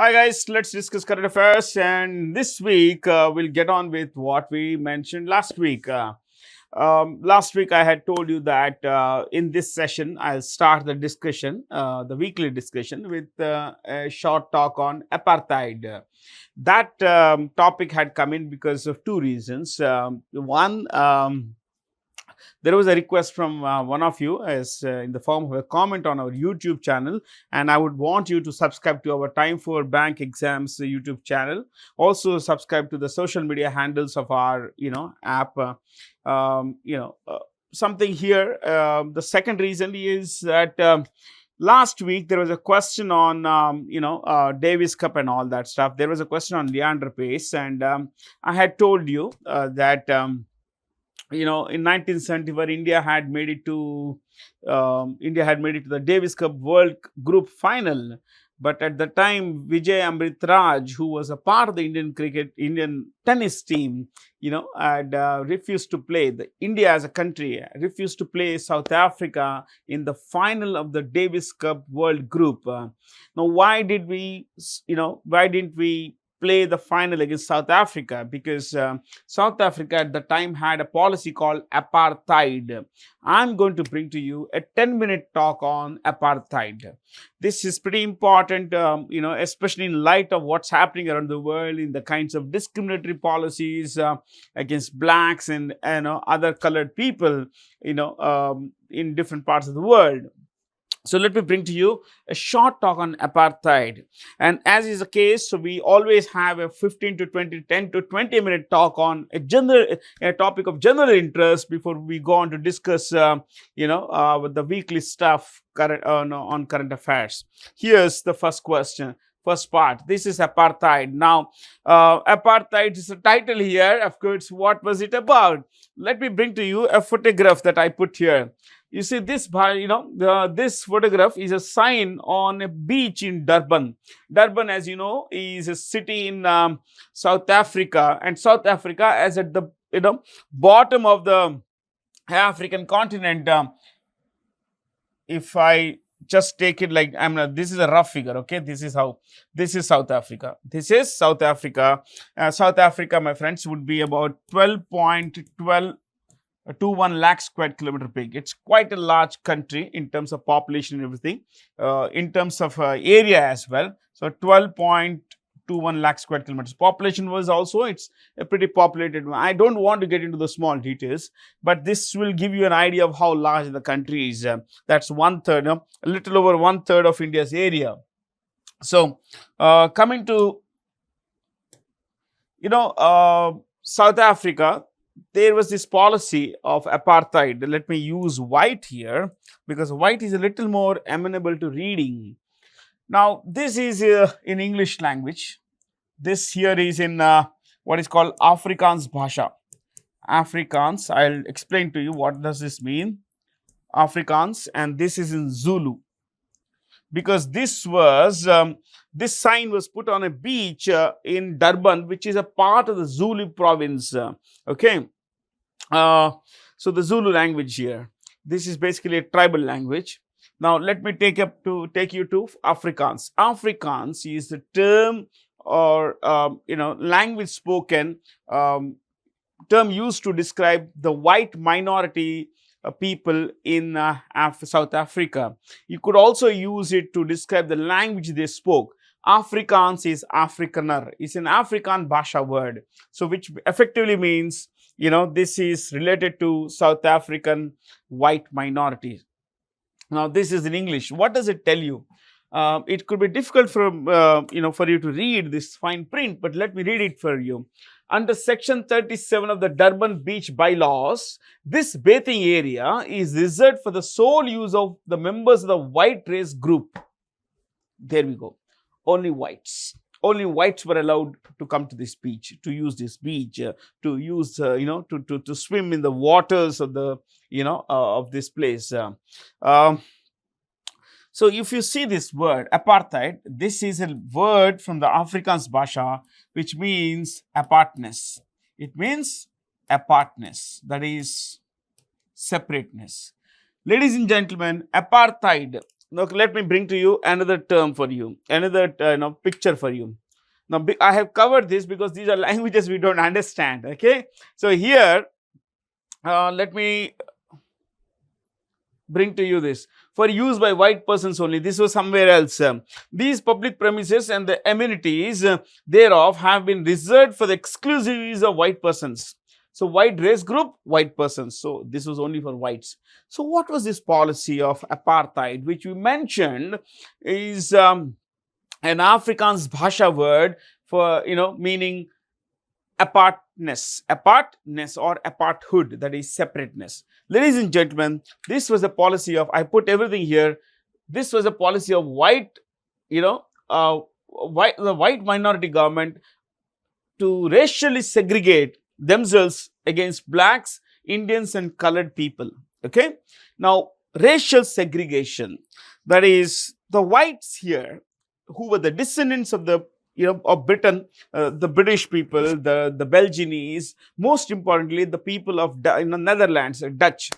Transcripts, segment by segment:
Hi guys, let's discuss current affairs, and this week we'll get on with what we mentioned last week. Last week I had told you that in this session I'll start the discussion, the weekly discussion with a short talk on apartheid. That topic had come in because of two reasons. One, there was a request from one of you as in the form of a comment on our YouTube channel, and I would want you to subscribe to our Time for Bank Exams YouTube channel. Also subscribe to the social media handles of our app. Something here. The second reason is that last week there was a question on Davis Cup and all that stuff. There was a question on Leander Pace, and I had told you that in 1974 India had made it to the Davis Cup World Group Final. But at the time, Vijay Amritraj, who was a part of the Indian tennis team, had refused to play. India as a country refused to play South Africa in the final of the Davis Cup World Group. Now, why didn't we play the final against South Africa? Because South Africa at the time had a policy called apartheid. I'm going to bring to you a 10-minute talk on apartheid. This is pretty important, especially in light of what's happening around the world in the kinds of discriminatory policies against blacks and other colored people, in different parts of the world. So let me bring to you a short talk on apartheid. And as is the case, so we always have a 10 to 20 minute talk on a topic of general interest before we go on to discuss, with the weekly stuff on current affairs. Here's the first question. First part, this is apartheid. Now, apartheid is the title here. Of course, what was it about? Let me bring to you a photograph that I put here. You see this, this photograph is a sign on a beach in Durban. Durban, as you know, is a city in South Africa, and South Africa is at the bottom of the African continent. If I just take it like this is a rough figure, okay? This is South Africa. This is South Africa. South Africa, my friends, would be about 12.21 lakh square kilometer big. It's quite a large country in terms of population and everything, in terms of area as well. So 12.21 lakh square kilometers. Population was also, it's a pretty populated one. I don't want to get into the small details, but this will give you an idea of how large the country is. That's one-third, a little over one-third of India's area. So coming to South Africa, there was this policy of apartheid. Let me use white here because white is a little more amenable to reading. Now, this is in English language. This here is in what is called Afrikaans Bhasha. Afrikaans, I'll explain to you what does this mean. Afrikaans, and this is in Zulu. Because this was, this sign was put on a beach in Durban, which is a part of the Zulu province. Okay. So the Zulu language here. This is basically a tribal language. Now let me take you to Afrikaans. Afrikaans is the term or language spoken, term used to describe the white minority people in South Africa. You could also use it to describe the language they spoke. Afrikaans is Afrikaner. It's an Afrikaan Bhasha word. So which effectively means, this is related to South African white minorities. Now this is in English. What does it tell you? It could be difficult for you to read this fine print, but let me read it for you. Under Section 37 of the Durban Beach Bylaws, this bathing area is reserved for the sole use of the members of the white race group. There we go. Only whites. Only whites were allowed to come to this beach, to use this beach, to use, to swim in the waters of the, of this place. So if you see this word, apartheid, this is a word from the Afrikaans Bhasha, which means apartness. It means apartness, that is separateness. Ladies and gentlemen, apartheid Now let me bring to you another term for you, another picture for you. Now I have covered this because these are languages we don't understand. Okay, so here let me bring to you this. For use by white persons only, this was somewhere else. These public premises and the amenities thereof have been reserved for the exclusive use of white persons. So white race group, white persons. So this was only for whites. So what was this policy of apartheid which we mentioned is an Afrikaans Bhasha word for meaning apartness or aparthood, that is separateness. Ladies and gentlemen, this was a policy of, I put everything here, this was a policy of white, the white minority government to racially segregate themselves against blacks, Indians and colored people. Okay. Now, racial segregation, that is the whites here who were the descendants of the of Britain, the British people, the Belgians, most importantly, the people of Netherlands, Dutch.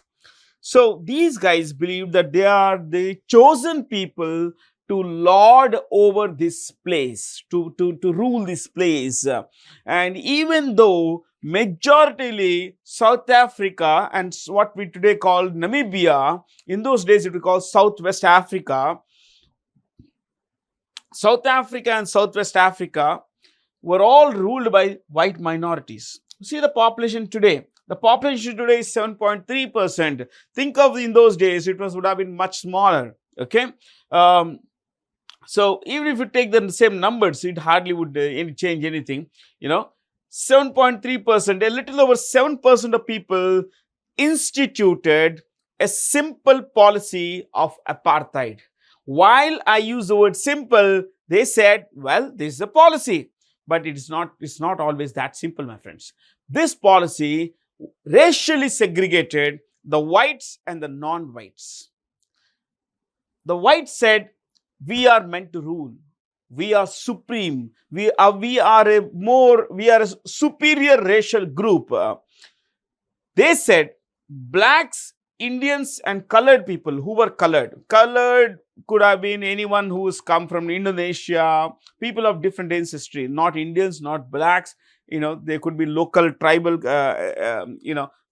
So these guys believe that they are the chosen people to lord over this place, to rule this place. And even though majoritarily South Africa and what we today call Namibia, in those days it was called Southwest Africa, South Africa and Southwest Africa were all ruled by white minorities. See the population today. The population today is 7.3%. Think of in those days, it would have been much smaller. Okay. So even if you take the same numbers, it hardly would change anything. 7.3%, a little over 7% of people instituted a simple policy of apartheid. While I use the word simple, they said, well, this is a policy, but it's not always that simple, my friends. This policy racially segregated the whites and the non-whites. The whites said, we are meant to rule. We are supreme. We are a superior racial group. They said blacks, Indians and colored people who were colored. Colored could have been anyone who has come from Indonesia, people of different ancestry, not Indians, not blacks. They could be local tribal,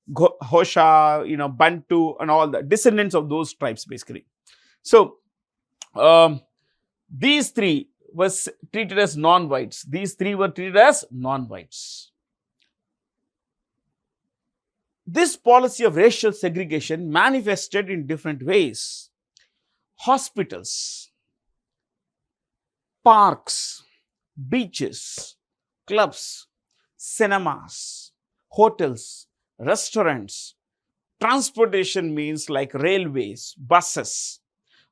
Hosha, Bantu and all the descendants of those tribes basically. So, these three was treated as non-whites. These three were treated as non-whites. This policy of racial segregation manifested in different ways. Hospitals, parks, beaches, clubs, cinemas, hotels, restaurants, transportation means like railways, buses,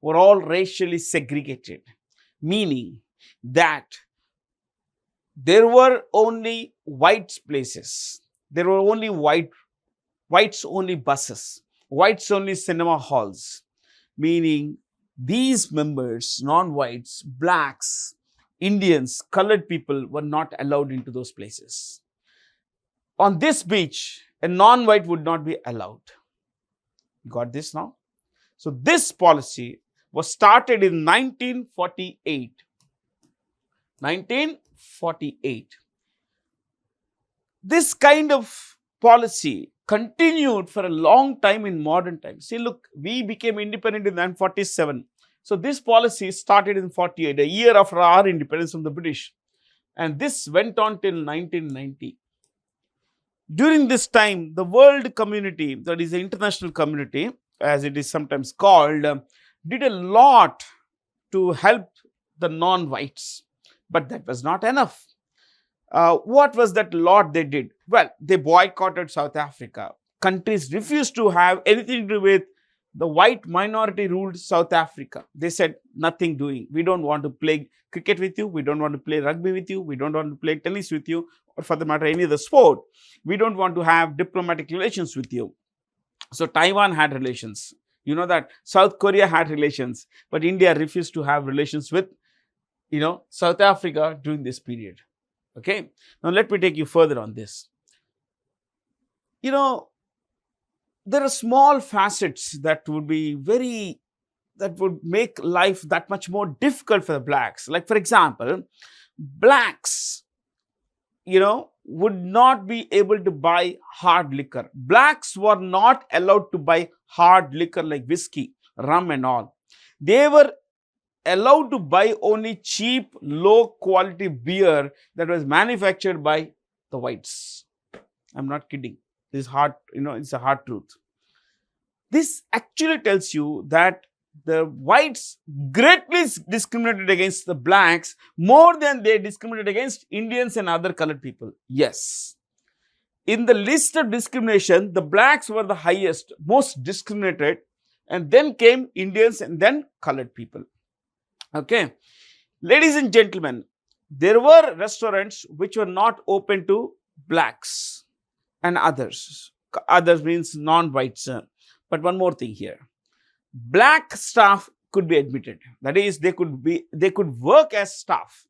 were all racially segregated, meaning that there were only white places, there were only whites only buses, whites only cinema halls, meaning these members, non-whites, blacks, Indians, colored people were not allowed into those places. On this beach, a non-white would not be allowed. Got this now? So this policy was started in 1948. 1948. This kind of policy continued for a long time in modern times. See, look, we became independent in 1947. So this policy started in 48, a year after our independence from the British. And this went on till 1990. During this time, the world community, that is the international community, as it is sometimes called, did a lot to help the non-whites. But that was not enough. What was that lot they did? Well, they boycotted South Africa. Countries refused to have anything to do with the white minority ruled South Africa. They said, nothing doing. We don't want to play cricket with you. We don't want to play rugby with you. We don't want to play tennis with you, or for the matter, any other sport. We don't want to have diplomatic relations with you. So Taiwan had relations. You know that South Korea had relations, but India refused to have relations with, South Africa during this period. Okay. Now let me take you further on this. There are small facets that would be very that would make life that much more difficult for the blacks. Like, for example, blacks, would not be able to buy hard liquor. Blacks were not allowed to buy hard liquor like whiskey, rum and all. They were allowed to buy only cheap, low quality beer that was manufactured by the whites. I'm not kidding. This is hard, it's a hard truth. This actually tells you that the whites greatly discriminated against the blacks more than they discriminated against Indians and other colored people. Yes. In the list of discrimination, the blacks were the highest, most discriminated, and then came Indians and then colored people. Okay. Ladies and gentlemen, there were restaurants which were not open to blacks and others. Others means non-whites. But one more thing here. Black staff could be admitted. That is, they could work as staff,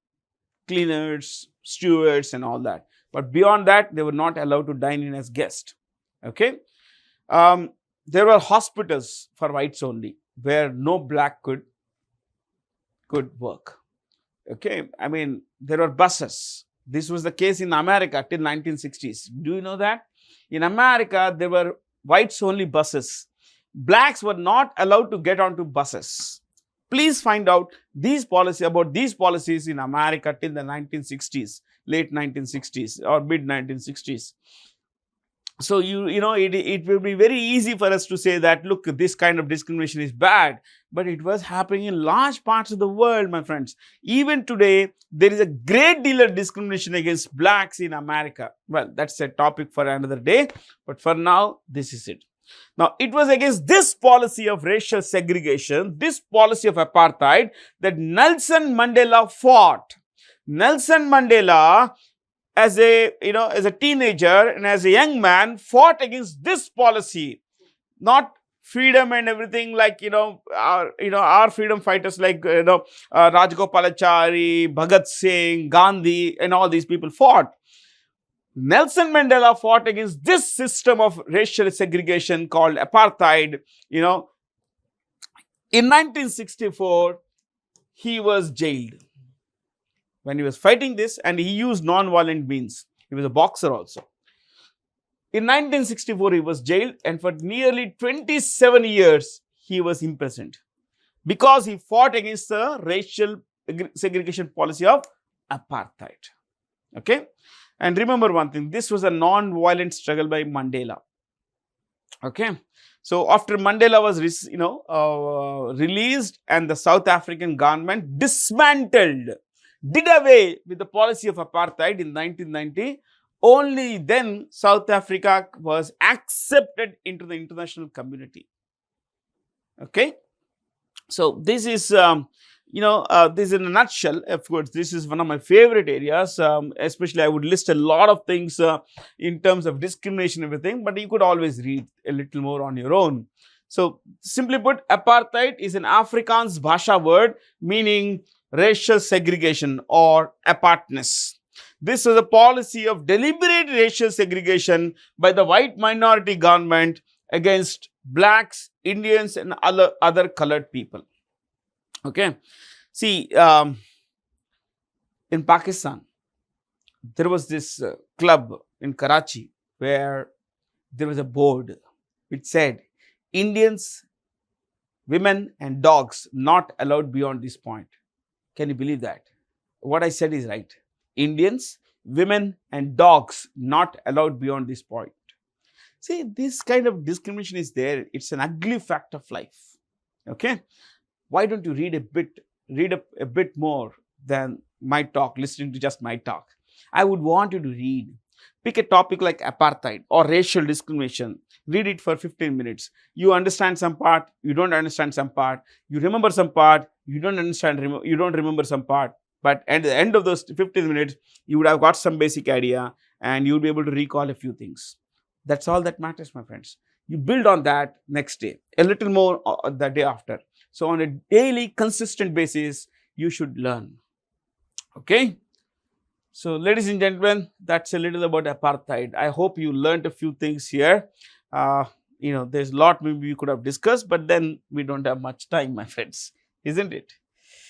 cleaners, stewards and all that. But beyond that, they were not allowed to dine in as guests. Okay. There were hospitals for whites only, where no black could work. Okay. I mean, there were buses. This was the case in America till 1960s. Do you know that? In America, there were whites only buses. Blacks were not allowed to get onto buses. Please find out these policies in America till the 1960s, late 1960s or mid 1960s. So, it will be very easy for us to say that, look, this kind of discrimination is bad, but it was happening in large parts of the world, my friends. Even today, there is a great deal of discrimination against blacks in America. Well, that's a topic for another day, but for now, this is it. Now, it was against this policy of racial segregation, this policy of apartheid, that Nelson Mandela fought. Nelson Mandela, as a teenager and as a young man, fought against this policy, not freedom and everything like, our freedom fighters like, Rajagopalachari, Bhagat Singh, Gandhi and all these people fought. Nelson Mandela fought against this system of racial segregation called apartheid. In 1964, he was jailed when he was fighting this, and he used non-violent means. He was a boxer also. In 1964, he was jailed, and for nearly 27 years, he was imprisoned because he fought against the racial segregation policy of apartheid. Okay. And remember one thing, this was a non-violent struggle by Mandela. Okay. So, after Mandela was released and the South African government dismantled, did away with the policy of apartheid in 1990, only then South Africa was accepted into the international community. Okay. So, this is this in a nutshell. Of course, this is one of my favorite areas, especially I would list a lot of things in terms of discrimination and everything, but you could always read a little more on your own. So, simply put, apartheid is an Afrikaans Bhasha word meaning racial segregation or apartness. This was a policy of deliberate racial segregation by the white minority government against blacks, Indians and other colored people. Okay. See, in Pakistan, there was this club in Karachi where there was a board which said, Indians, women and dogs not allowed beyond this point. Can you believe that? What I said is right. Indians, women and dogs not allowed beyond this point. See, this kind of discrimination is there. It's an ugly fact of life. Okay. Why don't you read a bit more than my talk, listening to just my talk? I would want you to read. Pick a topic like apartheid or racial discrimination. Read it for 15 minutes. You understand some part, you don't understand some part, you remember some part, you don't understand, you don't remember some part. But at the end of those 15 minutes, you would have got some basic idea and you'll be able to recall a few things. That's all that matters, my friends. You build on that next day, a little more the day after. So, on a daily, consistent basis, you should learn. Okay. So, ladies and gentlemen, that's a little about apartheid. I hope you learned a few things here. there's a lot maybe we could have discussed, but then we don't have much time, my friends, isn't it?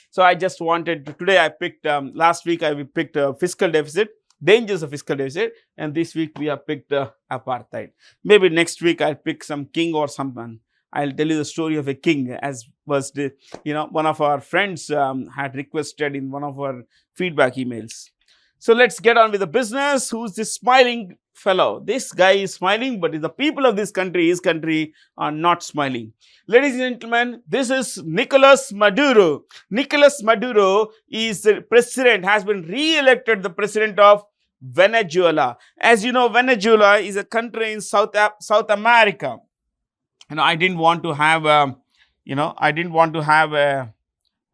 So I just wanted today I picked last week I picked fiscal deficit, dangers of fiscal deficit, and this week we have picked apartheid. Maybe next week I'll pick some king or someone. I'll tell you the story of a king, as was the one of our friends had requested in one of our feedback emails. So let's get on with the business. Who's this smiling fellow? This guy is smiling, but the people of this country, his country, are not smiling. Ladies and gentlemen, this is Nicolas Maduro. Nicolas Maduro is the president, has been re-elected the president of Venezuela. As you know, Venezuela is a country in South America. I didn't want to have a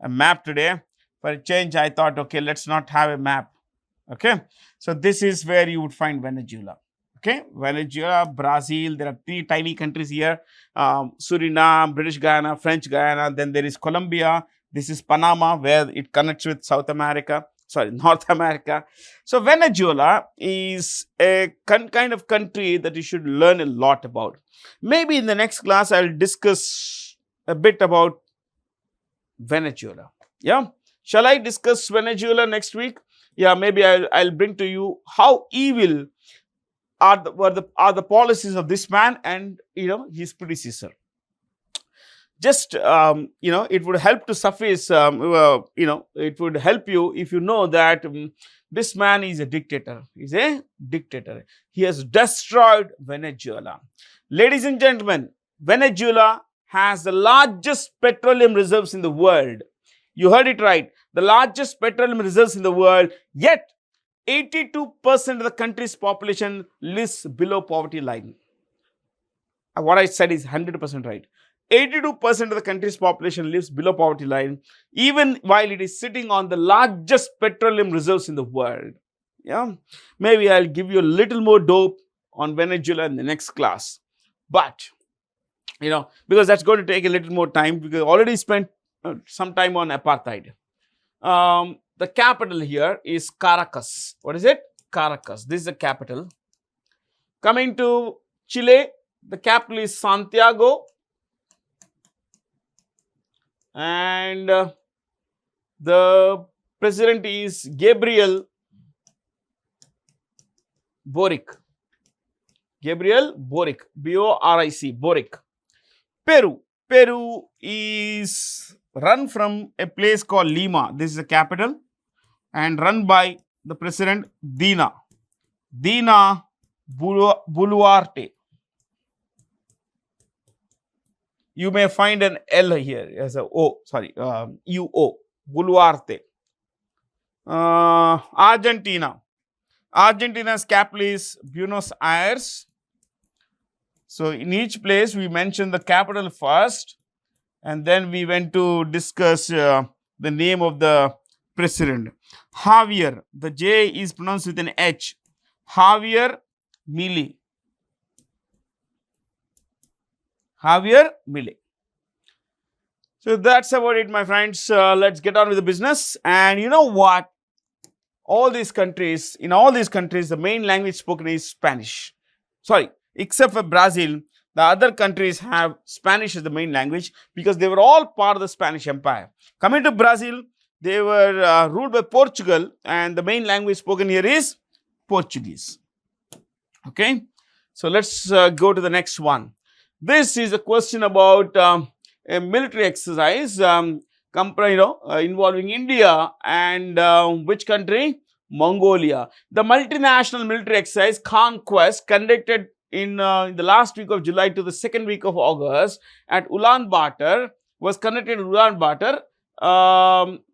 map today. For a change, I thought, okay, let's not have a map. Okay, so this is where you would find Venezuela. Okay, Venezuela, Brazil, there are 3 tiny countries here, Suriname, British Guyana, French Guyana, then there is Colombia, this is Panama where it connects with North America. So Venezuela is a kind of country that you should learn a lot about. Maybe in the next class, I'll discuss a bit about Venezuela. Yeah, shall I discuss Venezuela next week? Yeah, maybe I'll bring to you how evil are the policies of this man and his predecessor. Just it would help to suffice. It would help you if you know that this man is a dictator. He's a dictator. He has destroyed Venezuela. Ladies and gentlemen, Venezuela has the largest petroleum reserves in the world. You heard it right. The largest petroleum reserves in the world, yet 82% of the country's population lives below poverty line. What I said is 100% right. 82% of the country's population lives below poverty line, even while it is sitting on the largest petroleum reserves in the world. Yeah, maybe I'll give you a little more dope on Venezuela in the next class. But, because that's going to take a little more time, because I already spent some time on apartheid. The capital here is Caracas. What is it? Caracas. This is the capital. Coming to Chile, the capital is Santiago. And the president is Gabriel Boric. Gabriel Boric. B-O-R-I-C. Boric. Peru is run from a place called Lima. This is the capital, and run by the president Dina Boluarte. You may find an L here as a O. Sorry, U-O. Boluarte. Argentina. Argentina's capital is Buenos Aires. So in each place we mentioned the capital first, and then we went to discuss the name of the president. Javier. The J is pronounced with an H. Javier Milei. Javier Milei. So that's about it, my friends. Let's get on with the business. And you know what? In all these countries, the main language spoken is Spanish. Sorry, except for Brazil, the other countries have Spanish as the main language because they were all part of the Spanish Empire. Coming to Brazil, they were ruled by Portugal, and the main language spoken here is Portuguese. Okay, so let's go to the next one. This is a question about a military exercise involving India and which country? Mongolia. The multinational military exercise Conquest, conducted in the last week of July to the second week of August at Ulaanbaatar, was conducted in Ulaanbaatar,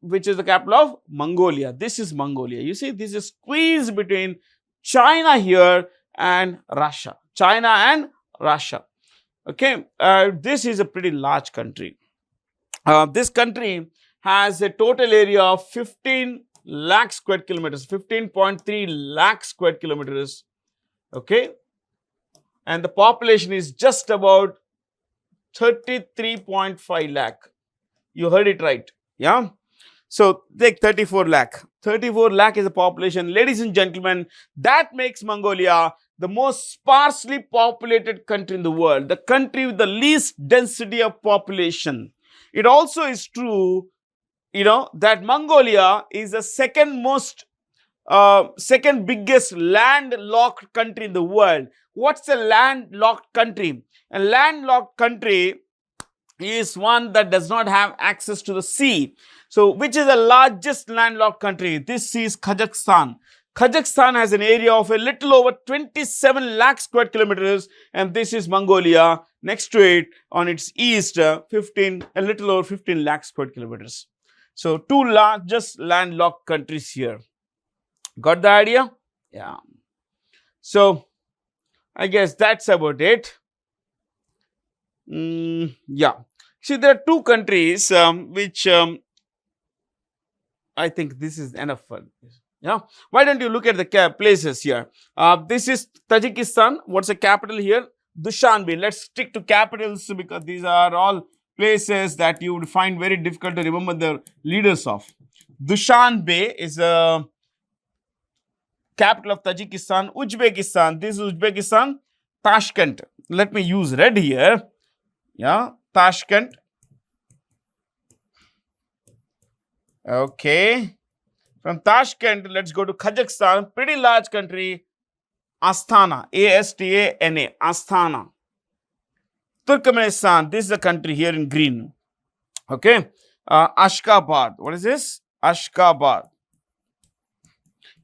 which is the capital of Mongolia. This is Mongolia. You see, this is squeezed between China here and Russia. China and Russia. Okay, this is a pretty large country. This country has a total area of 15 lakh square kilometers, 15.3 lakh square kilometers. Okay, and the population is just about 33.5 lakh. You heard it right. Yeah. So take 34 lakh. 34 lakh is the population. Ladies and gentlemen, that makes Mongolia the most sparsely populated country in the world, the country with the least density of population. It also is true, that Mongolia is the second biggest landlocked country in the world. What's a landlocked country? A landlocked country is one that does not have access to the sea. So, which is the largest landlocked country? This is Kazakhstan. Kazakhstan has an area of a little over 27 lakh square kilometers, and this is Mongolia. Next to it, on its east, a little over 15 lakh square kilometers. So, two largest landlocked countries here. Got the idea? Yeah. So, I guess that's about it. Yeah. See, there are two countries which I think this is enough for this. Yeah. Why don't you look at the places here? This is Tajikistan. What's the capital here? Dushanbe. Let's stick to capitals because these are all places that you would find very difficult to remember the leaders of. Dushanbe is the capital of Tajikistan. Uzbekistan. This is Uzbekistan. Tashkent. Let me use red here. Yeah. Tashkent. Okay. From Tashkent, let's go to Kazakhstan. Pretty large country. Astana. A-S-T-A-N-A. Astana. Turkmenistan. This is the country here in green. Okay. Ashgabat. What is this? Ashgabat.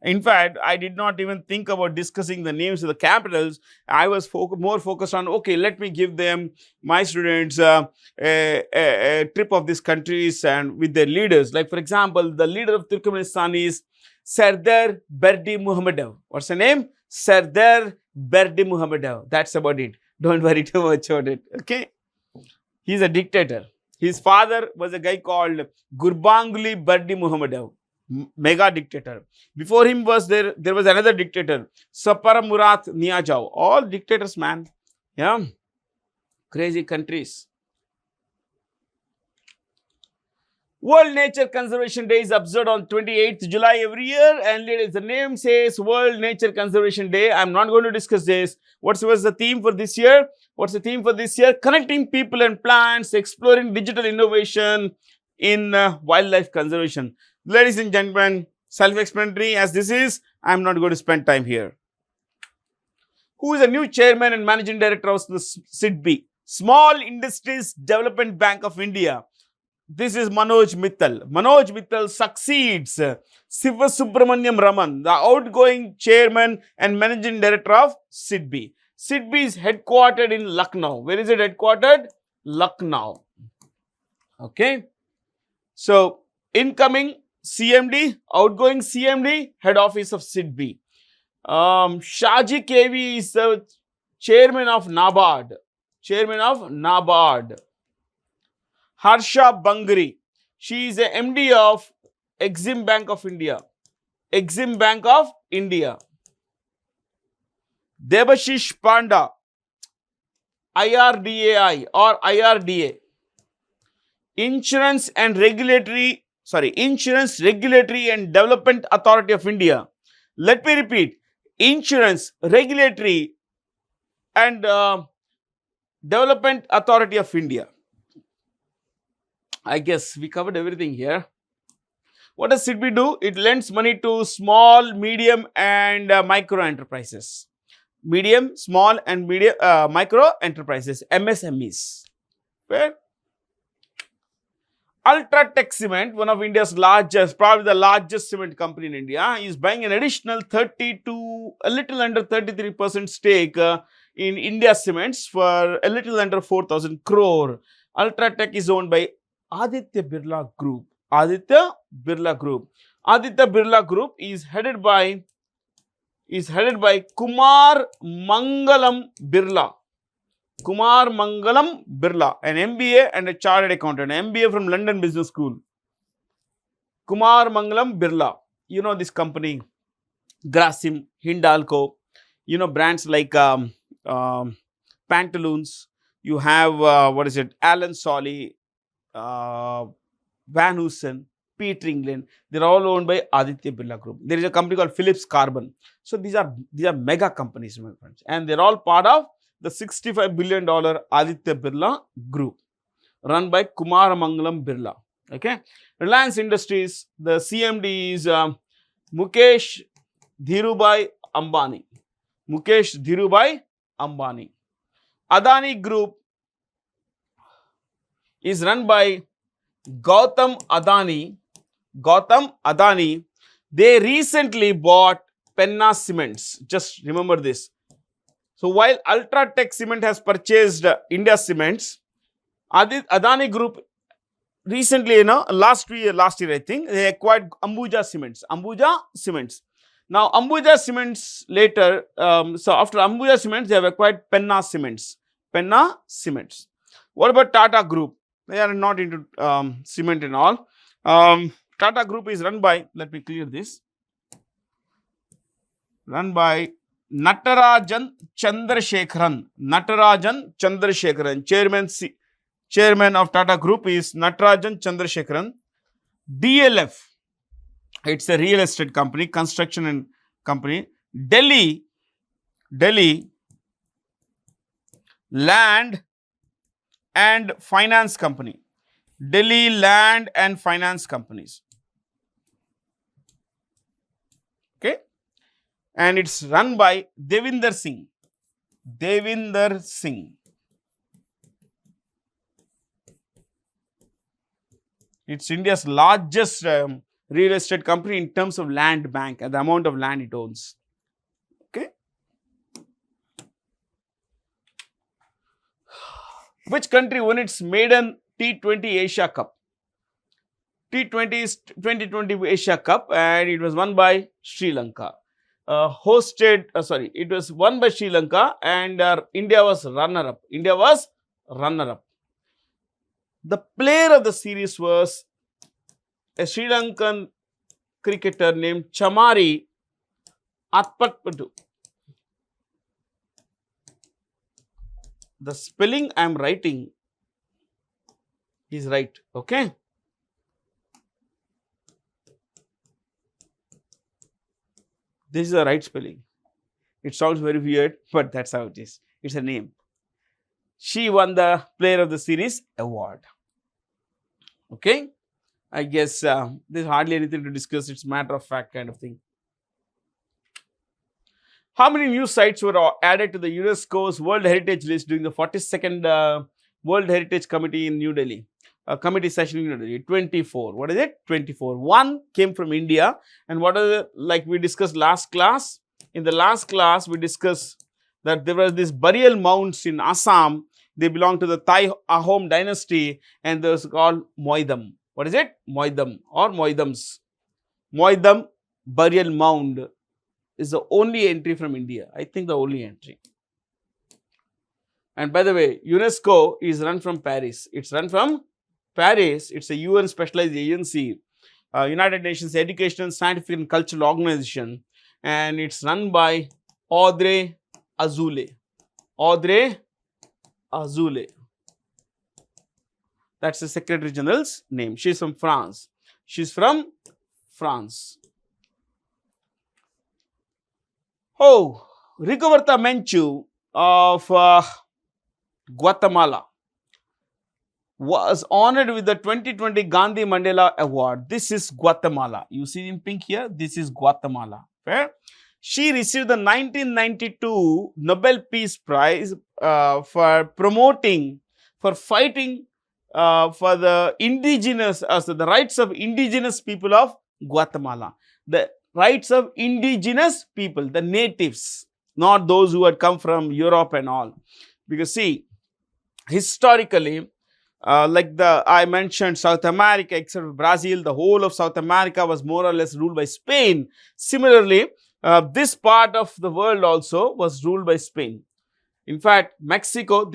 In fact, I did not even think about discussing the names of the capitals. I was more focused on, okay, let me give them, my students, a trip of these countries and with their leaders. Like, for example, the leader of Turkmenistan is Sardar Berdimuhamedov. What's the name? Sardar Berdimuhamedov. That's about it. Don't worry too much about it. Okay. He's a dictator. His father was a guy called Gurbanguly Berdimuhamedov. Mega dictator. Before him was there was another dictator, Sapar Murat Niyazov. All dictators, man. Yeah. Crazy countries. World Nature Conservation Day is observed on 28th July every year, and as the name says, World Nature Conservation Day. I'm not going to discuss this. What was the theme for this year? What's the theme for this year? Connecting people and plants, exploring digital innovation in wildlife conservation. Ladies and gentlemen, self-explanatory as this is, I'm not going to spend time here. Who is the new chairman and managing director of the SIDBI? Small Industries Development Bank of India. This is Manoj Mittal. Manoj Mittal succeeds Siva Subramaniam Raman, the outgoing chairman and managing director of SIDBI. SIDBI is headquartered in Lucknow. Where is it headquartered? Lucknow. Okay. So, incoming CMD, outgoing CMD, head office of SIDBI. Shaji KV is the chairman of NABARD. Chairman of NABARD. Harsha Bangri. She is the MD of Exim Bank of India. Exim Bank of India. Debashish Panda. IRDAI or IRDA. Insurance Regulatory and Development Authority of India. Let me repeat. Insurance, Regulatory and Development Authority of India. I guess we covered everything here. What does SIDBI do? It lends money to small, medium and micro enterprises. Medium, small and medium, micro enterprises, MSMEs. Fair? Ultratech Cement, one of India's largest, probably the largest cement company in India, is buying an additional 30 to a little under 33% stake in India Cements for a little under 4,000 crore. Ultratech is owned by Aditya Birla Group. Aditya Birla Group. Aditya Birla Group is headed by Kumar Mangalam Birla. Kumar Mangalam Birla, an MBA and a chartered accountant, MBA from London Business School. Kumar Mangalam Birla. You know this company, Grasim, Hindalco, you know brands like Pantaloons. You have, Alan Solly, Van Heusen. Peter England. They're all owned by Aditya Birla Group. There is a company called Philips Carbon. So these are mega companies, my friends, and they're all part of the $65 billion Aditya Birla Group, run by Kumaramangalam Birla. Okay, Reliance Industries, the CMD is Mukesh Dhirubhai Ambani. Mukesh Dhirubhai Ambani. Adani Group is run by Gautam Adani. Gautam Adani. They recently bought Penna Cements. Just remember this. So while Ultratech Cement has purchased India Cements, Adani Group recently, last year I think, they acquired Ambuja Cements. Ambuja Cements. Now Ambuja Cements later, so after Ambuja Cements, they have acquired Penna Cements. Penna Cements. What about Tata Group? They are not into cement and all. Tata Group is run by, let me clear this, run by Natarajan Chandrasekharan. Natarajan Chandrasekharan. Chairman of Tata Group is Natarajan Chandrasekharan. DLF, it's a real estate company, construction and company. Delhi Land and Finance Company. Delhi Land and Finance Companies. Okay, and it's run by Devinder Singh. Devinder Singh. It's India's largest real estate company in terms of land bank and the amount of land it owns. Okay. Which country won its maiden T20 Asia Cup? T20 is 2020 Asia Cup, and it was won by Sri Lanka. It was won by Sri Lanka, and India was runner-up. The player of the series was a Sri Lankan cricketer named Chamari Atpatpatu. The spelling I am writing is right, okay? This is the right spelling. It sounds very weird, but that's how it is. It's a name. She won the Player of the Series award. Okay, I guess there's hardly anything to discuss. It's matter of fact kind of thing. How many new sites were added to the UNESCO's World Heritage List during the 42nd World Heritage Committee in New Delhi? Committee session in New Delhi? 24. What is it? 24. One came from India. And what are the, like we discussed last class? In the last class, we discussed that there was this burial mounds in Assam. They belong to the Thai Ahom dynasty, and those called Moidam. What is it? Moidam or Moidams. Moidam burial mound is the only entry from India. I think the only entry. And by the way, UNESCO is run from Paris. It's run from Paris. It's a UN specialized agency, United Nations Educational, Scientific and Cultural Organization, and it's run by Audrey Azoulay. Audrey Azoulay. That's the Secretary General's name. She's from France. Oh, Rigoberta Menchú of Guatemala was honored with the 2020 Gandhi Mandela Award. This is Guatemala. You see in pink here? This is Guatemala. Fair? She received the 1992 Nobel Peace Prize for fighting for the indigenous, the rights of indigenous people of Guatemala. The rights of indigenous people, the natives, not those who had come from Europe and all. Because see, historically, I mentioned South America, except Brazil, the whole of South America was more or less ruled by Spain. Similarly, this part of the world also was ruled by Spain. In fact, Mexico,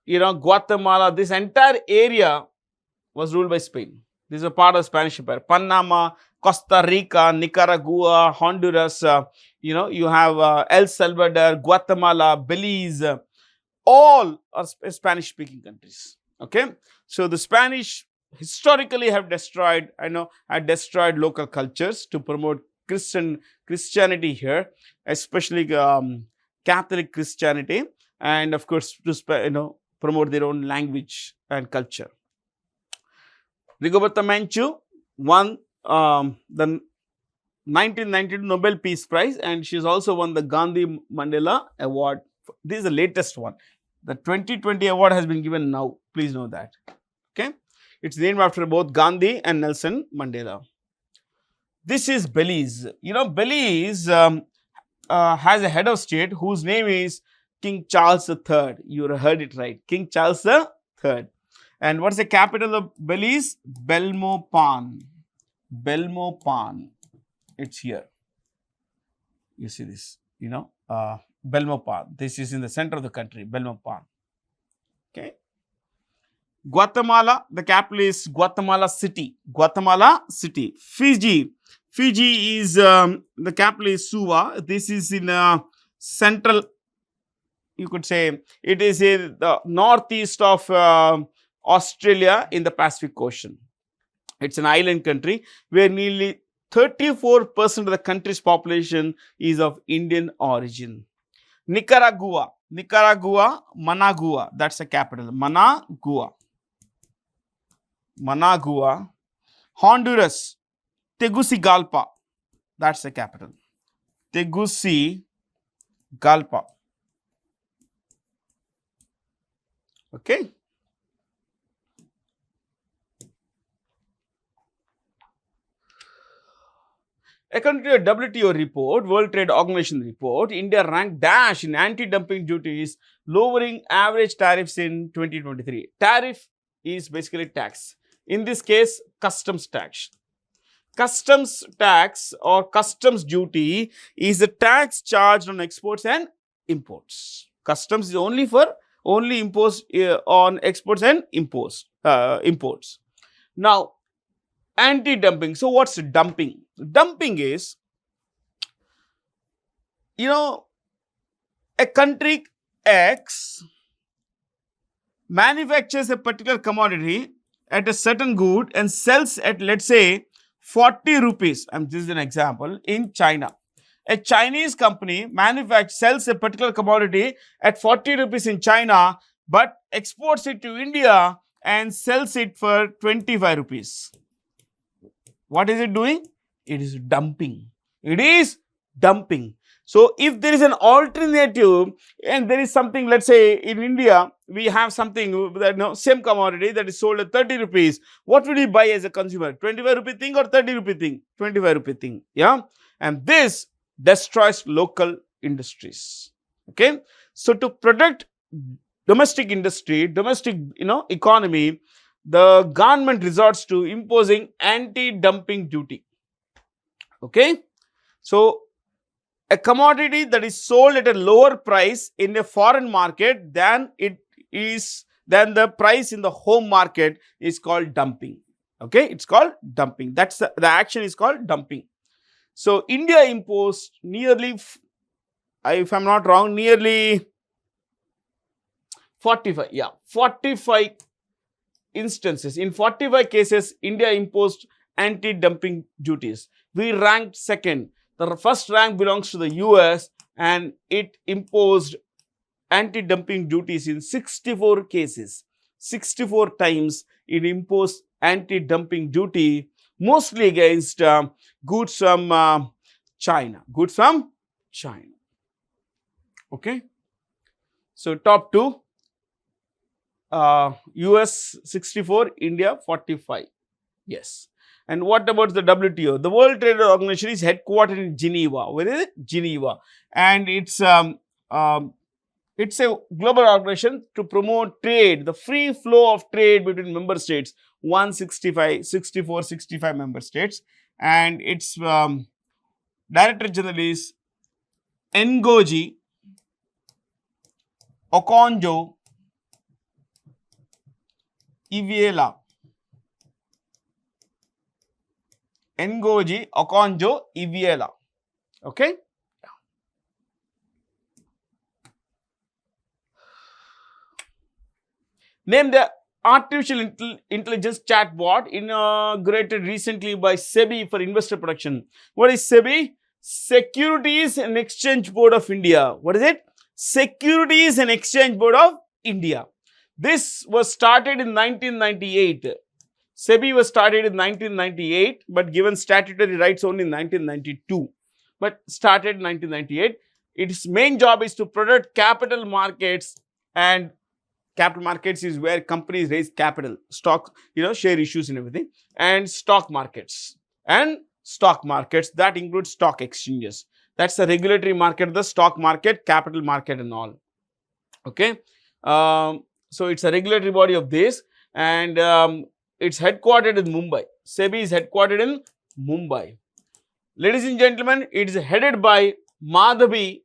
Guatemala, this entire area was ruled by Spain. This is a part of Spanish Empire. Panama, Costa Rica, Nicaragua, Honduras, you have El Salvador, Guatemala, Belize, all are Spanish speaking countries. Okay, so the Spanish historically have destroyed, had destroyed local cultures to promote Christianity here, especially Catholic Christianity, and of course to promote their own language and culture. Rigoberta Menchú won the 1992 Nobel Peace Prize, and she has also won the Gandhi Mandela Award. This is the latest one. The 2020 award has been given now. Please know that. Okay, it's named after both Gandhi and Nelson Mandela. This is Belize. Belize has a head of state whose name is King Charles III. You heard it right, King Charles III. And what's the capital of Belize? Belmopan. Belmopan. It's here. You see this, Belmopan. This is in the center of the country, Belmopan. Okay. Guatemala, the capital is Guatemala City. Guatemala City. Fiji. Fiji is, the capital is Suva. This is in central, you could say, it is in the northeast of Australia in the Pacific Ocean. It's an island country where nearly 34% of the country's population is of Indian origin. Nicaragua. Nicaragua, Managua. That's the capital. Managua. Managua. Honduras, Tegucigalpa. That's the capital. Tegucigalpa. Okay. According to a WTO report, World Trade Organization report, India ranked dash in anti-dumping duties, lowering average tariffs in 2023. Tariff is basically tax. In this case, customs tax. Customs tax or customs duty is a tax charged on exports and imports. Customs is only imposed on exports and imports. Now, anti-dumping. So, what's dumping? Dumping is, a country X manufactures a particular commodity at a certain good and sells at, let's say, 40 rupees. This is an example in China. A Chinese company sells a particular commodity at 40 rupees in China, but exports it to India and sells it for 25 rupees. What is it doing? It is dumping. It is dumping. So, if there is an alternative and there is something, let's say in India, we have something that same commodity that is sold at 30 rupees. What will you buy as a consumer? 25 rupee thing or 30 rupee thing? 25 rupee thing. Yeah. And this destroys local industries. Okay. So, to protect domestic industry, domestic economy, the government resorts to imposing anti-dumping duty. Okay. So, a commodity that is sold at a lower price in a foreign market than the price in the home market is called dumping. Okay, it's called dumping. That's the action is called dumping. So, India imposed nearly, if I'm not wrong, nearly 45 instances. In 45 cases, India imposed anti-dumping duties. We ranked second. The first rank belongs to the US and it imposed anti-dumping duties in 64 cases. 64 times it imposed anti-dumping duty, mostly against goods from China. Goods from China. Okay. So, top two, US 64, India 45. Yes. And what about the WTO? The World Trade Organization is headquartered in Geneva. Where is it? Geneva. And it's a global organization to promote trade, the free flow of trade between member states, 65 member states. And its Director General is Ngozi Okonjo-Iweala. Ngozi Okonjo-Iweala. Okay. Name the artificial intelligence chatbot inaugurated recently by SEBI for investor protection. What is SEBI? Securities and Exchange Board of India. What is it? Securities and Exchange Board of India. This was started in 1998. SEBI was started in 1998 but given statutory rights only in 1992. But started in 1998. Its main job is to protect capital markets, and capital markets is where companies raise capital, stock, share issues and everything, and stock markets. And stock markets, that includes stock exchanges. That's the regulatory market, the stock market, capital market and all. Okay. So it's a regulatory body of this, and it's headquartered in Mumbai. SEBI is headquartered in Mumbai. Ladies and gentlemen, it is headed by Madhavi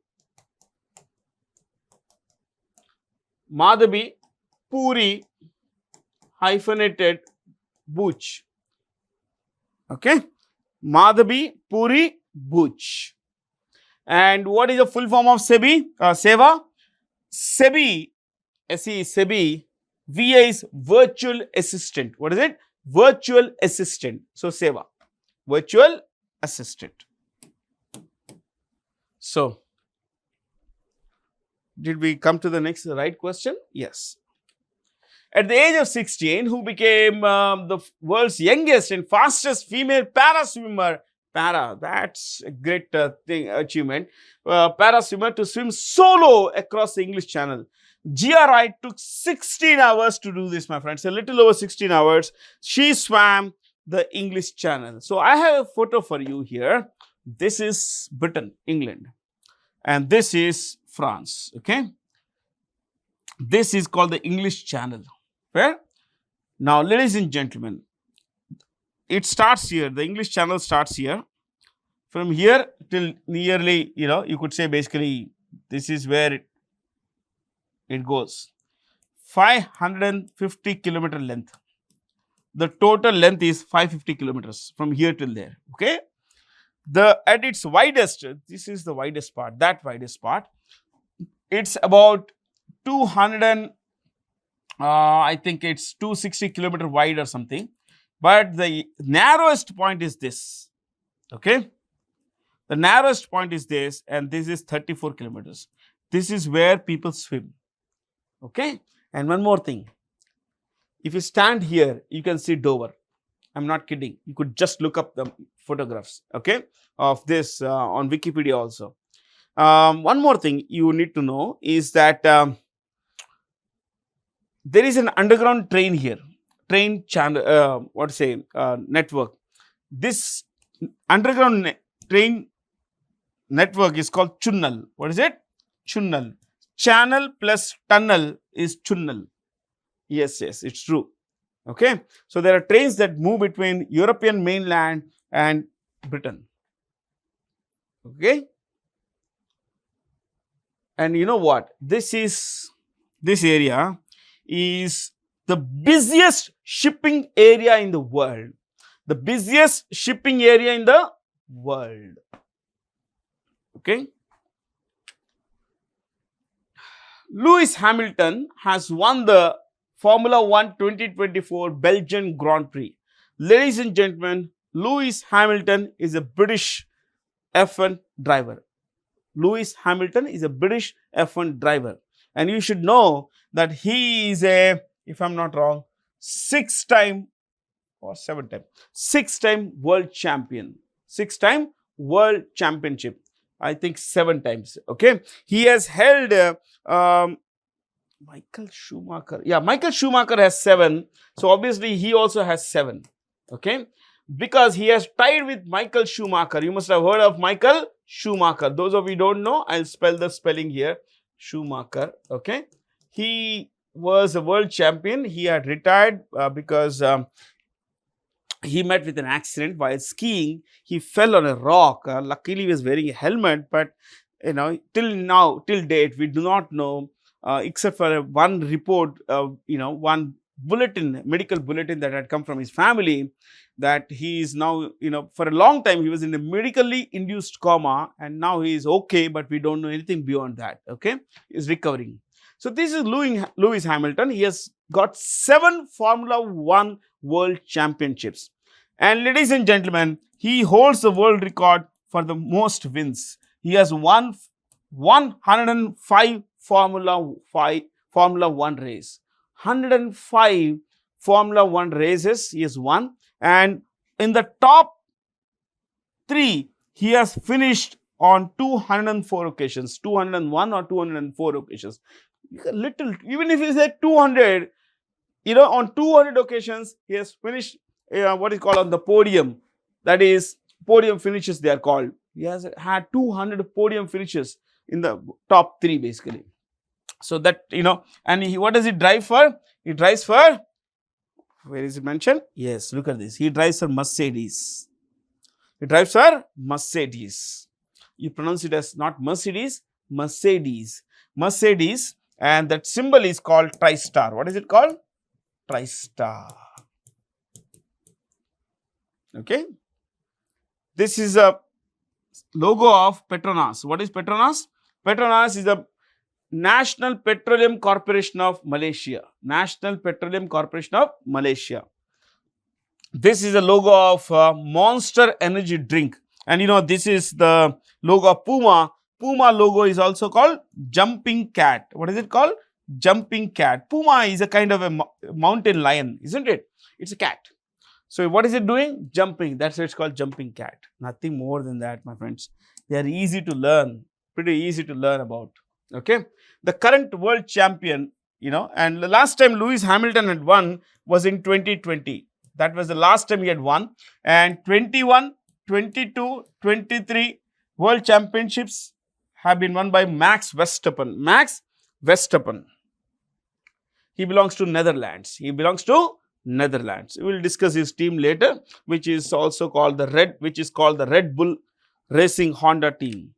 Puri hyphenated Buch. Okay. Madhavi Puri Buch. And what is the full form of SEBI? SEVA. SEBI, SEBI, VA is virtual assistant. What is it? Virtual assistant. So SEVA, virtual assistant. So, did we come to the next right question? Yes. At the age of 16, who became the world's youngest and fastest female para swimmer? Para, that's a great achievement. Para swimmer to swim solo across the English Channel. GRI took 16 hours to do this, my friends. A little over 16 hours. She swam the English Channel. So I have a photo for you here. This is Britain, England, and this is France. Okay. This is called the English Channel. Fair? Now, ladies and gentlemen, it starts here. The English Channel starts here. From here till nearly, you could say basically this is where it goes. 550 kilometer length. The total length is 550 kilometers from here till there. Okay. At its widest, this is the widest part, that widest part. It's about 200 I think it's 260 kilometer wide or something. But the narrowest point is this. Okay. The narrowest point is this, and this is 34 kilometers. This is where people swim. Okay. And one more thing. If you stand here, you can see Dover. I'm not kidding. You could just look up the photographs, okay, of this on Wikipedia also. One more thing you need to know is that there is an underground train here, train channel, network. This underground train network is called Chunnel. What is it? Chunnel. Channel plus tunnel is Chunnel. Yes, it's true. Okay. So there are trains that move between European mainland and Britain. Okay. And you know what? This area is the busiest shipping area in the world. The busiest shipping area in the world. Okay. Lewis Hamilton has won the Formula 1 2024 Belgian Grand Prix. Ladies and gentlemen, Lewis Hamilton is a British F1 driver. Lewis Hamilton is a British F1 driver. And you should know that he is a, if I'm not wrong, 6-time or 7-time, 6-time world champion. 6-time world championship. I think 7 times. Okay. He has held Michael Schumacher. Yeah, Michael Schumacher has 7. So obviously he also has 7. Okay. Because he has tied with Michael Schumacher. You must have heard of Michael Schumacher. Those of you don't know, I'll spell the spelling here. Schumacher. Okay. He was a world champion. He had retired because he met with an accident while skiing. He fell on a rock. Luckily, he was wearing a helmet, but till date, we do not know, except for one report, one bulletin, medical bulletin that had come from his family, that he is now, for a long time, he was in a medically induced coma, and now he is okay, but we don't know anything beyond that. Okay, he is recovering. So this is Lewis Hamilton. He has got 7 Formula 1 World Championships. And ladies and gentlemen, he holds the world record for the most wins. He has won 105 Formula 1 race. 105 Formula 1 races he has won, and in the top 3 he has finished on 204 occasions, 201 or 204 occasions. Little, even if you say 200, on 200 occasions he has finished what is called on the podium. That is, podium finishes they are called. He has had 200 podium finishes in the top 3 basically. So that, and what does he drive for? He drives for, where is it mentioned? Yes, look at this. He drives for Mercedes. He drives for Mercedes. You pronounce it as not Mercedes, Mercedes. Mercedes, and that symbol is called TriStar. What is it called? TriStar. Okay. This is a logo of Petronas. What is Petronas? Petronas is the National Petroleum Corporation of Malaysia. National Petroleum Corporation of Malaysia. This is the logo of Monster Energy Drink. And this is the logo of Puma. Puma logo is also called Jumping Cat. What is it called? Jumping Cat. Puma is a kind of a mountain lion, isn't it? It's a cat. So what is it doing? Jumping. That's why it's called Jumping Cat. Nothing more than that, my friends. They are easy to learn. Pretty easy to learn about. Okay. The current world champion, and the last time Lewis Hamilton had won was in 2020. That was the last time he had won. And 21, 22, 23 world championships have been won by Max Verstappen. Max Verstappen. He belongs to Netherlands. We will discuss his team later, which is also called the Red Bull Racing Honda team.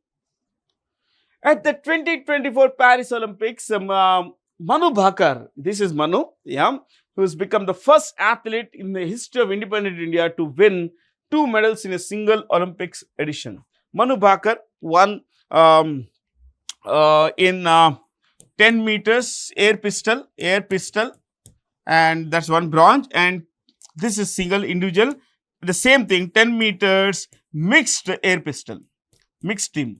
At the 2024 Paris Olympics, Manu Bhaker, this is Manu, who has become the first athlete in the history of independent India to win 2 medals in a single Olympics edition. Manu Bhaker won in 10 meters air pistol, and that's 1 bronze. And this is single individual. The same thing, 10 meters mixed air pistol, mixed team.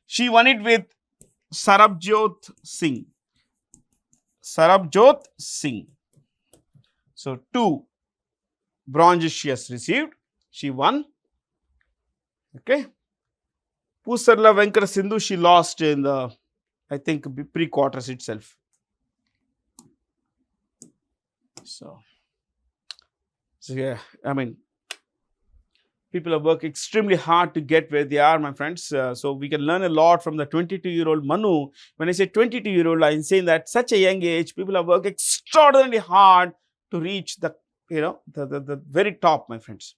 She won it with Sarabjot Singh. So 2 bronzes she has received. She won. Okay. Pusarla Venkata Sindhu, she lost in the, I think, pre-quarters itself. So yeah, people have worked extremely hard to get where they are, my friends. So we can learn a lot from the 22-year-old Manu. When I say 22-year-old, I'm saying that at such a young age, people have worked extraordinarily hard to reach the very top, my friends.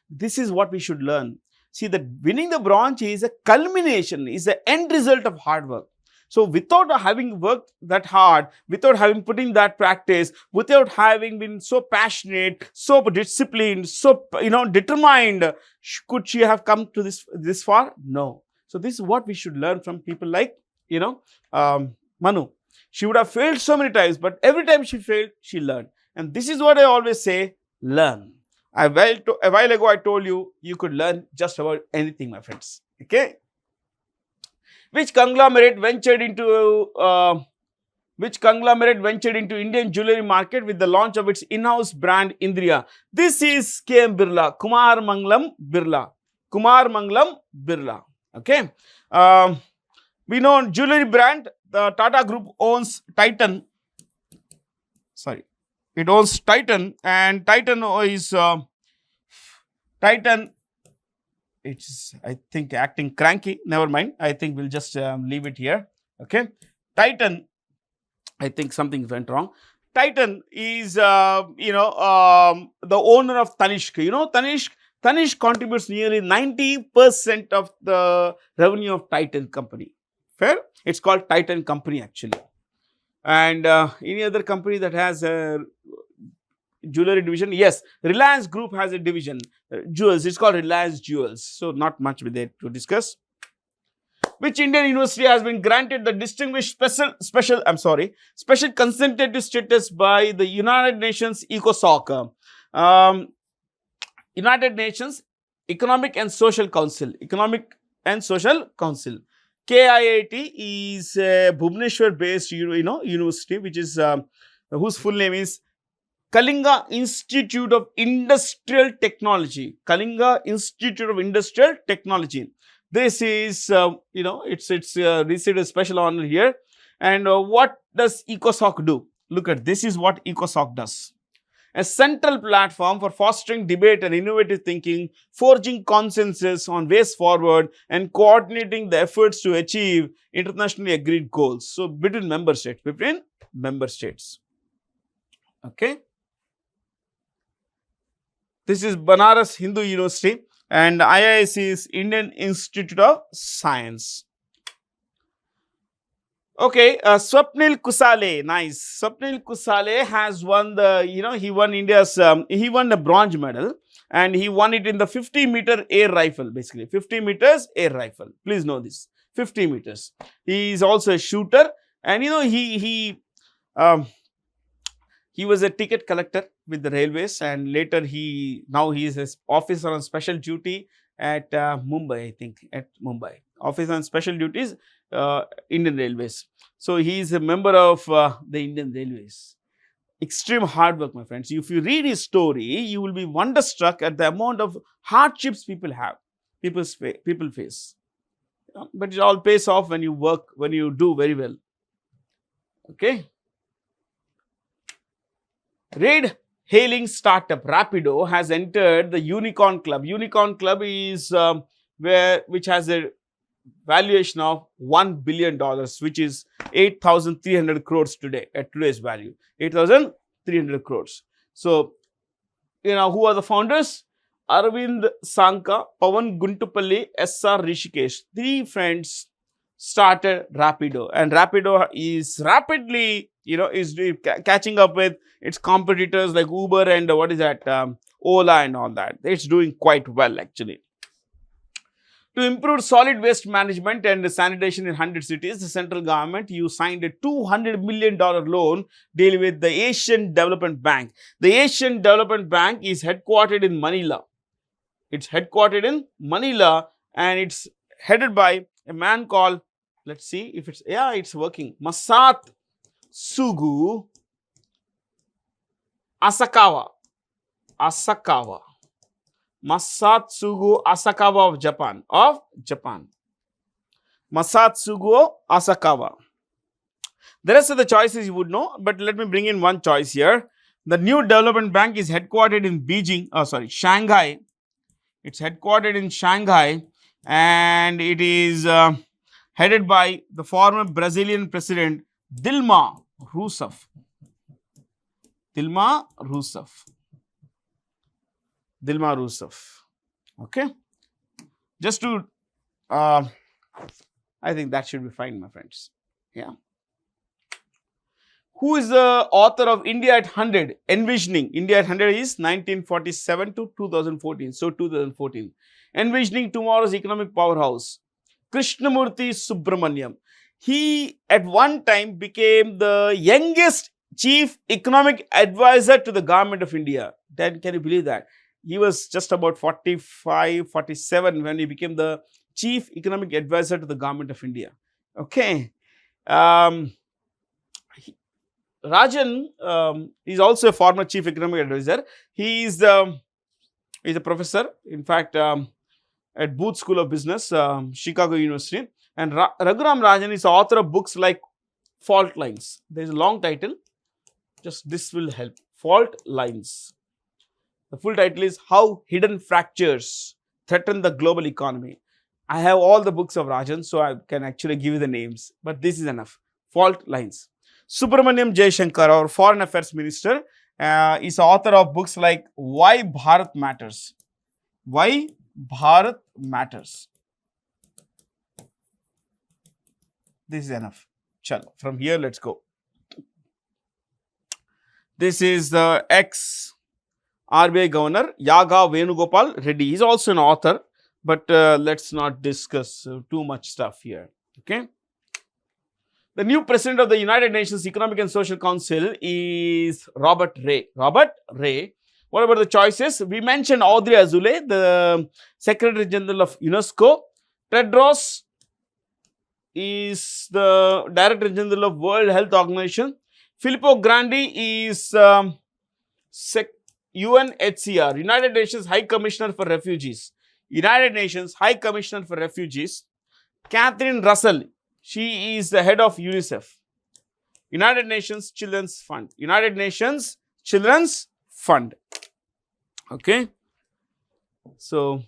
This is what we should learn. See, that winning the bronze is a culmination, is the end result of hard work. So without having worked that hard, without having put in that practice, without having been so passionate, so disciplined, so determined, could she have come to this far? No. So this is what we should learn from people like Manu. She would have failed so many times, but every time she failed, she learned. And this is what I always say: learn. A while ago I told you, you could learn just about anything, my friends. Okay. Which conglomerate ventured into Indian jewelry market with the launch of its in-house brand Indriya? This is K.M. Birla, Kumar Mangalam Birla. Okay. We know jewelry brand, the Tata Group owns Titan. It owns Titan, and Titan is Titan. It's, I think, acting cranky. Never mind. I think we'll just leave it here. Okay. Titan, I think something went wrong. Titan is, the owner of Tanishq. Tanishq contributes nearly 90% of the revenue of Titan company. Fair? It's called Titan company actually. And any other company that has a jewelry division? Yes, Reliance Group has a division, jewels. It's called Reliance Jewels. So not much with it to discuss. Which Indian university has been granted the distinguished special consultative status by the United Nations ECOSOC, United Nations Economic and Social Council, KIIT is a Bhubaneswar-based, university, which is whose full name is Kalinga Institute of Industrial Technology. Kalinga Institute of Industrial Technology. This is, it's received a special honor here. And what does ECOSOC do? Look at this is what ECOSOC does. A central platform for fostering debate and innovative thinking, forging consensus on ways forward, and coordinating the efforts to achieve internationally agreed goals. So, between member states. Okay. This is Banaras Hindu University, and IISc is Indian Institute of Science. Okay, Swapnil Kusale, nice. Swapnil Kusale has won the, he won India's, he won the bronze medal, and he won it in the 50-meter air rifle, basically 50 meters air rifle. Please know this, 50 meters. He is also a shooter, and he was a ticket collector with the railways, and later now he is an officer on special duty at Mumbai, I think, Officer on special duties, Indian Railways. So, he is a member of the Indian Railways. Extreme hard work, my friends. If you read his story, you will be wonderstruck at the amount of hardships people face. But it all pays off when you do very well. Okay. Ride-hailing startup Rapido has entered the Unicorn Club. Unicorn Club is which has a valuation of $1 billion, which is 8,300 crores today at today's value. 8,300 crores. So, who are the founders? Arvind Sanka, Pawan Guntupalli, S.R. Rishikesh. 3 friends started Rapido, and Rapido is rapidly, is catching up with its competitors like Uber and Ola and all that. It's doing quite well, actually. To improve solid waste management and sanitation in 100 cities, the central government signed a $200 million loan deal with the Asian Development Bank. The Asian Development Bank is headquartered in Manila. It's headquartered in Manila, and it's headed by a man called, let's see if it's working, Masatsugu Asakawa. Masatsugu Asakawa of Japan. Masatsugu Asakawa. The rest of the choices you would know, but let me bring in one choice here. The new development bank is headquartered in Shanghai. It's headquartered in Shanghai, and it is headed by the former Brazilian president Dilma Rousseff. Okay. Just to, I think that should be fine, my friends. Yeah. Who is the author of India at 100? Envisioning. India at 100 is 1947 to 2014. So, 2014. Envisioning tomorrow's economic powerhouse. Krishnamurthy Subramaniam. He at one time became the youngest chief economic advisor to the government of India. Then can you believe that? He was just about 45, 47 when he became the chief economic advisor to the government of India. Okay. Rajan is also a former chief economic advisor. He is a professor, in fact, at Booth School of Business, Chicago University. And Raghuram Rajan is the author of books like Fault Lines. There is a long title. Just this will help. Fault Lines. The full title is How Hidden Fractures Threaten the Global Economy. I have all the books of Rajan, so I can actually give you the names. But this is enough. Fault Lines. Subramaniam Jaishankar, our Foreign Affairs Minister, is author of books like Why Bharat Matters. Why Bharat Matters. This is enough. Chalo. From here, let's go. This is the ex-RBI Governor, Yaga Venugopal Reddy. He is also an author, but let's not discuss too much stuff here. Okay. The new president of the United Nations Economic and Social Council is Robert Ray. Robert Ray. What about the choices? We mentioned Audrey Azoulay, the Secretary General of UNESCO. Tedros is the Director General of World Health Organization. Filippo Grandi is UNHCR, United Nations High Commissioner for Refugees. United Nations High Commissioner for Refugees. Catherine Russell, she is the head of UNICEF. United Nations Children's Fund. United Nations Children's Fund. Okay. So,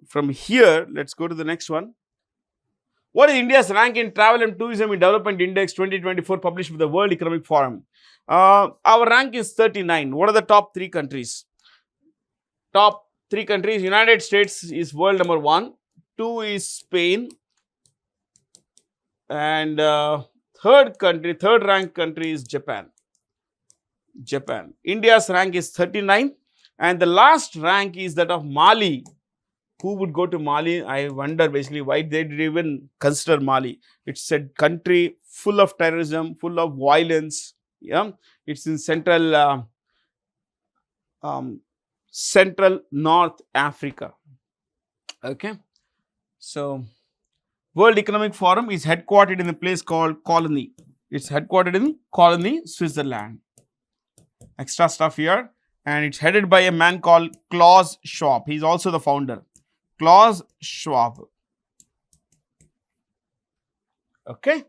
from here, let's go to the next one. What is India's rank in Travel and Tourism in Development Index 2024 published by the World Economic Forum? Our rank is 39. What are the top 3 countries? Top 3 countries, United States is world number 1. 2 is Spain. And third ranked country is Japan. India's rank is 39. And the last rank is that of Mali. Who would go to Mali? I wonder basically why they did even consider Mali. It's a country full of terrorism, full of violence. Yeah, it's in central North Africa. Okay, so World Economic Forum is headquartered in a place called Colony. It's headquartered in Colony, Switzerland. Extra stuff here. And it's headed by a man called Klaus Schwab. He's also the founder. Klaus Schwab. Okay.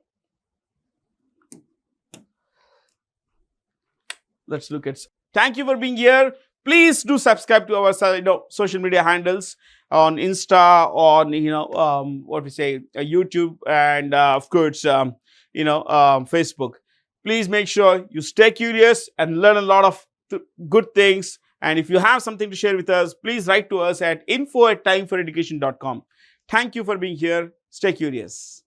Let's look at. Thank you for being here. Please do subscribe to our social media handles on Insta, on YouTube, and of course Facebook. Please make sure you stay curious and learn a lot of good things. And if you have something to share with us, please write to us at info@timeforeducation.com. Thank you for being here. Stay curious.